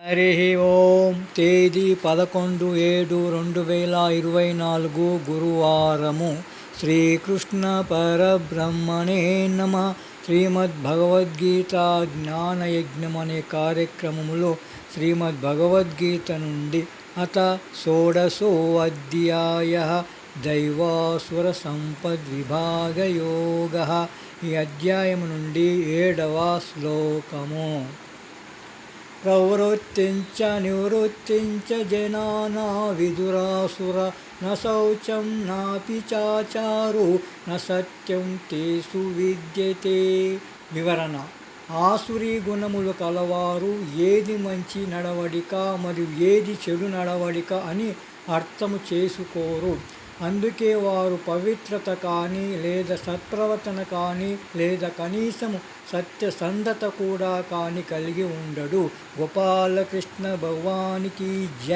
హరి ఓం. తేదీ 11/7/2024 గురువారము. శ్రీకృష్ణ పరబ్రహ్మణే నమః. శ్రీమద్భగవద్గీత జ్ఞానయజ్ఞం అనే కార్యక్రమములో శ్రీమద్భగవద్గీత నుండి అత షోడశో అధ్యాయః దైవాసుర సంపద్విభాగయోగః. ఈ అధ్యాయము నుండి 7వ శ్లోకము. ప్రవృత్తించ నివృత్తించ జనానా విదురాసుర న శౌచం నాపి చాచారు న సత్యం తేషు విద్యతే. వివరణ: ఆసురీ గుణములు కలవారు ఏది మంచి నడవడిక మరియు ఏది చెడు నడవడిక అని అర్థము చేసుకోరు. అందుకే వారు పవిత్రత కానీ లేదా సత్ప్రవర్తన కానీ లేదా కనీసము సత్యసంధత కూడా కానీ కలిగి ఉండడు. గోపాలకృష్ణ భగవానికి జై.